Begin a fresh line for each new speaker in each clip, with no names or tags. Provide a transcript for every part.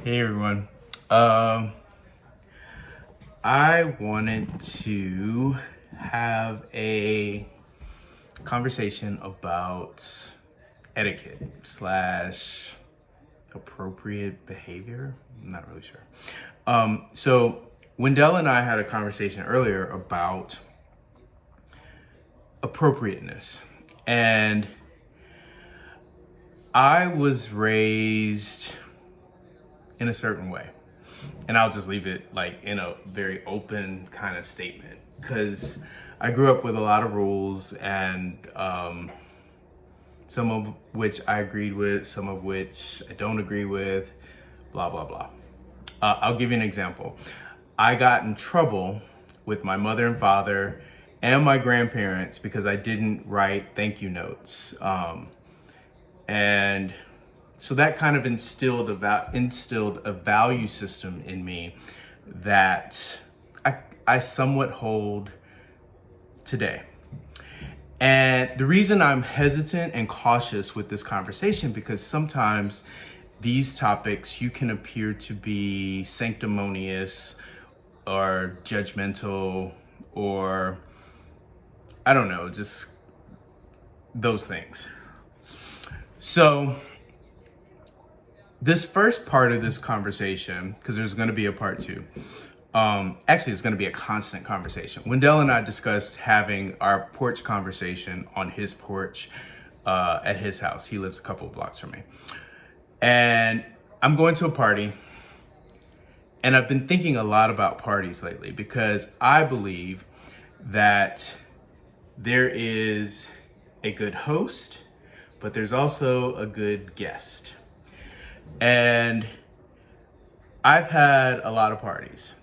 Hey everyone. Um, I wanted to have a conversation about etiquette slash appropriate behavior. I'm not really sure. So Wendell and I had a conversation earlier about appropriateness, and I was raised in a certain way. And I'll just leave it like in a very open kind of statement because I grew up with a lot of rules and some of which I agreed with, some of which I don't agree with, blah, blah, blah. I'll give you an example. I got in trouble with my mother and father and my grandparents because I didn't write thank you notes. And so that kind of instilled a value system in me that I somewhat hold today. And the reason I'm hesitant and cautious with this conversation, because sometimes these topics, you can appear to be sanctimonious or judgmental or, I don't know, just those things. So this first part of this conversation, because there's going to be a part two, actually it's going to be a constant conversation. Wendell and I discussed having our porch conversation on his porch at his house. He lives a couple of blocks from me. And I'm going to a party, and I've been thinking a lot about parties lately because I believe that there is a good host, but there's also a good guest. And I've had a lot of parties.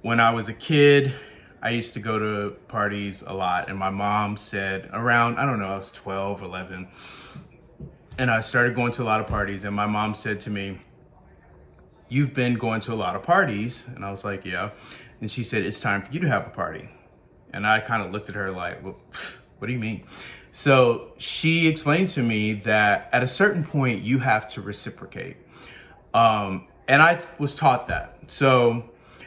When I was a kid, I used to go to parties a lot. And my mom said around, I don't know, I was 12, 11. And I started going to a lot of parties. And my mom said to me, "You've been going to a lot of parties." And I was like, "Yeah." And she said, "It's time for you to have a party." And I kind of looked at her like, "Well, what do you mean?" So she explained to me that at a certain point, you have to reciprocate. And I was taught that. So,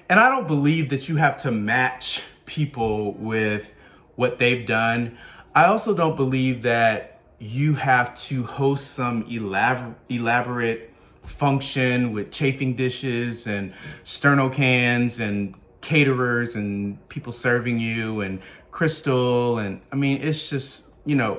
and I don't believe that you have to match people with what they've done. I also don't believe that you have to host some elaborate function with chafing dishes and sterno cans and caterers and people serving you and crystal. And I mean, it's just,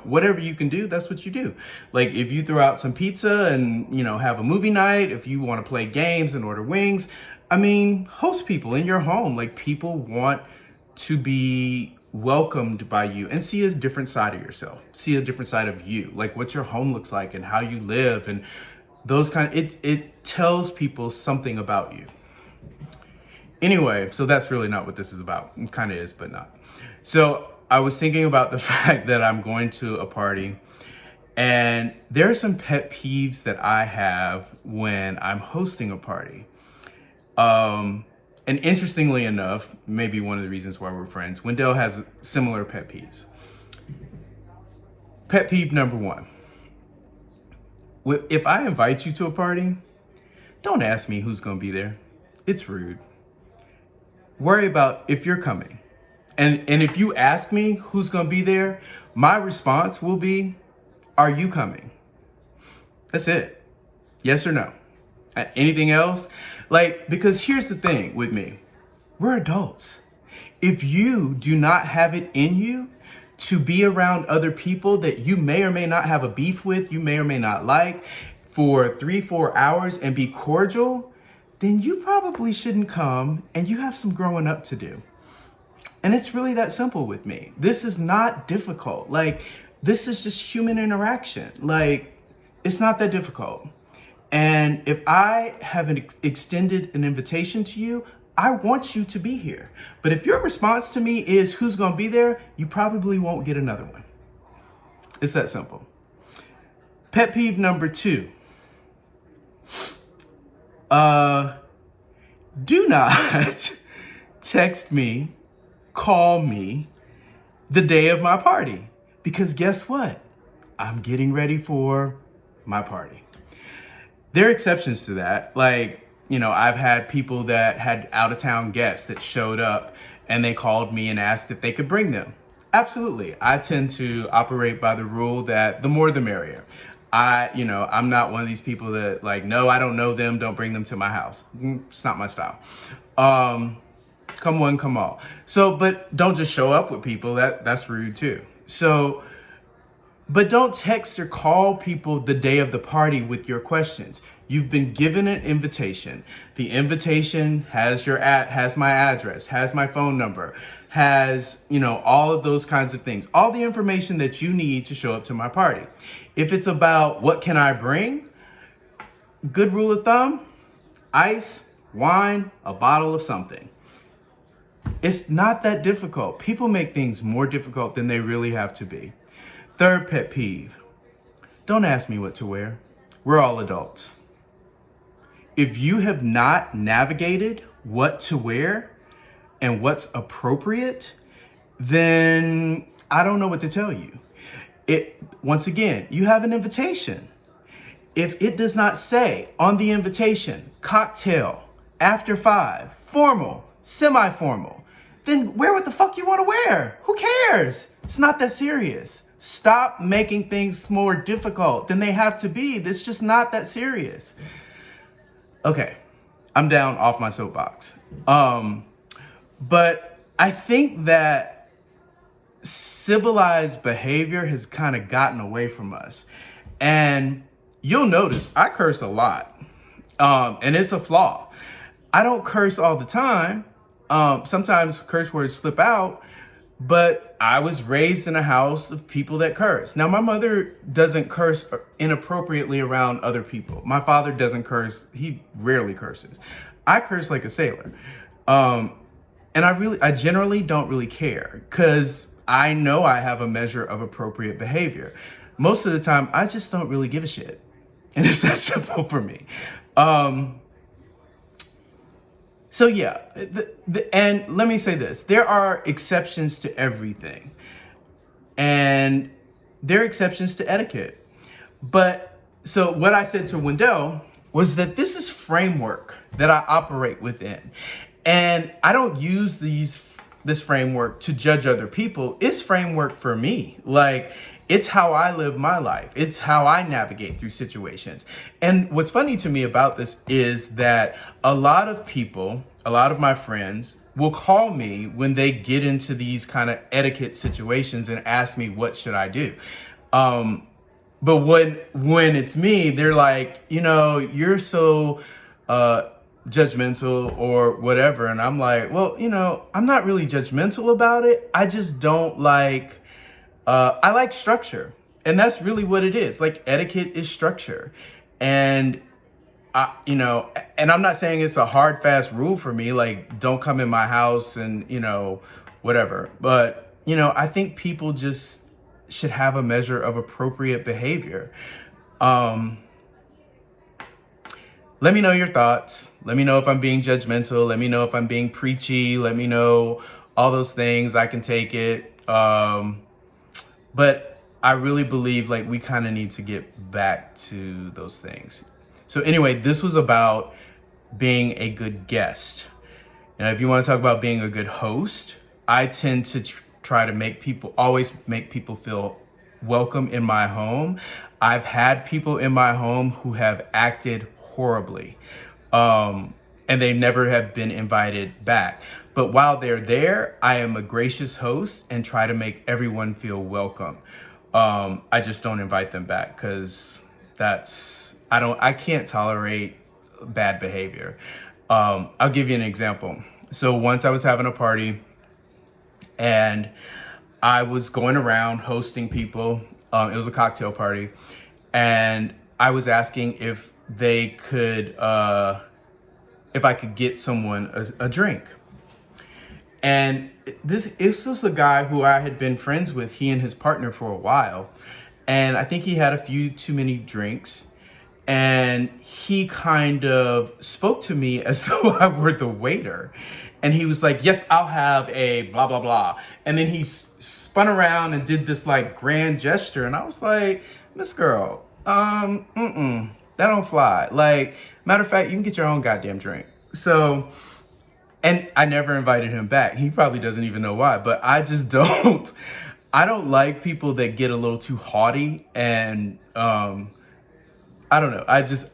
whatever you can do, that's what you do. Like if you throw out some pizza and, have a movie night, if you want to play games and order wings, I mean, host people in your home. Like people want to be welcomed by you and see a different side of yourself, see a different side of you, like what your home looks like and how you live and those it tells people something about you. Anyway, so that's really not what this is about. It kind of is, but not. So I was thinking about the fact that I'm going to a party, and there are some pet peeves that I have when I'm hosting a party. And interestingly enough, maybe one of the reasons why we're friends, Wendell has similar pet peeves. Pet peeve number one. If I invite you to a party, don't ask me who's going to be there. It's rude. Worry about if you're coming. And if you ask me who's going to be there, my response will be, are you coming? That's it. Yes or no. Anything else? Because here's the thing with me. We're adults. If you do not have it in you to be around other people that you may or may not have a beef with, you may or may not like, for 3-4 hours and be cordial, then you probably shouldn't come and you have some growing up to do. And it's really that simple with me. This is not difficult. This is just human interaction. It's not that difficult. And if I have extended an invitation to you, I want you to be here. But if your response to me is who's going to be there, you probably won't get another one. It's that simple. Pet peeve number 2. Do not text me, call me the day of my party. Because guess what? I'm getting ready for my party. There are exceptions to that. I've had people that had out of town guests that showed up and they called me and asked if they could bring them. Absolutely. I tend to operate by the rule that the more the merrier. I'm not one of these people that like, no, I don't know them, don't bring them to my house. It's not my style. Come one, come all. So, but don't just show up with people. That's rude too. So, but don't text or call people the day of the party with your questions. You've been given an invitation. The invitation has has my address, has my phone number, has, all of those kinds of things. All the information that you need to show up to my party. If it's about what can I bring? Good rule of thumb, ice, wine, a bottle of something. It's not that difficult. People make things more difficult than they really have to be. Third pet peeve, don't ask me what to wear. We're all adults. If you have not navigated what to wear and what's appropriate, then I don't know what to tell you. Once again, you have an invitation. If it does not say on the invitation, cocktail, after 5, formal, semi-formal, then wear what the fuck you want to wear. Who cares? It's not that serious. Stop making things more difficult than they have to be. It's just not that serious. Okay, I'm down off my soapbox. But I think that civilized behavior has kind of gotten away from us. And you'll notice I curse a lot. And it's a flaw. I don't curse all the time. Sometimes curse words slip out. But I was raised in a house of people that curse. Now, my mother doesn't curse inappropriately around other people. My father doesn't curse. He rarely curses. I curse like a sailor. And I generally don't really care because I know I have a measure of appropriate behavior. Most of the time, I just don't really give a shit. And it's that simple for me. So yeah, and let me say this, there are exceptions to everything. And there are exceptions to etiquette. But so what I said to Wendell was that this is framework that I operate within. And I don't use this framework to judge other people. It's framework for me. Like, it's how I live my life. It's how I navigate through situations. And what's funny to me about this is that a lot of my friends will call me when they get into these kind of etiquette situations and ask me, what should I do? But when it's me, they're like, you're so judgmental or whatever. And I'm like, well, I'm not really judgmental about it. I just don't like, I like structure. And that's really what it is. Like, etiquette is structure. And and I'm not saying it's a hard, fast rule for me, like, don't come in my house and, whatever. But, I think people just should have a measure of appropriate behavior. Let me know your thoughts. Let me know if I'm being judgmental. Let me know if I'm being preachy. Let me know all those things. I can take it. But I really believe like we kind of need to get back to those things. So anyway, this was about being a good guest. Now, if you want to talk about being a good host, I tend to try to always make people feel welcome in my home. I've had people in my home who have acted horribly, and they never have been invited back. But while they're there, I am a gracious host and try to make everyone feel welcome. I just don't invite them back because I can't tolerate bad behavior. I'll give you an example. So once I was having a party and I was going around hosting people. It was a cocktail party. And I was asking if they could, if I could get someone a drink. And this was a guy who I had been friends with, he and his partner, for a while. And I think he had a few too many drinks. And he kind of spoke to me as though I were the waiter. And he was like, yes, I'll have a blah, blah, blah. And then he spun around and did this like grand gesture. And I was like, Miss Girl, That don't fly. Like, matter of fact, you can get your own goddamn drink. So, and I never invited him back. He probably doesn't even know why, but I just don't. I don't like people that get a little too haughty and I don't know.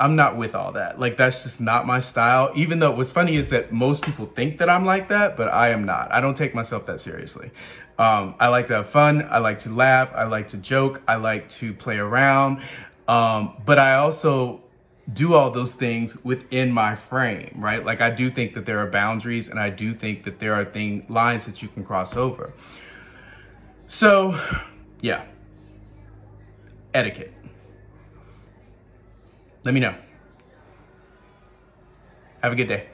I'm not with all that. Like, that's just not my style. Even though what's funny is that most people think that I'm like that, but I am not. I don't take myself that seriously. I like to have fun. I like to laugh. I like to joke. I like to play around. But I also do all those things within my frame, right? Like, I do think that there are boundaries, and I do think that there are lines that you can cross over. So, yeah. Etiquette. Let me know. Have a good day.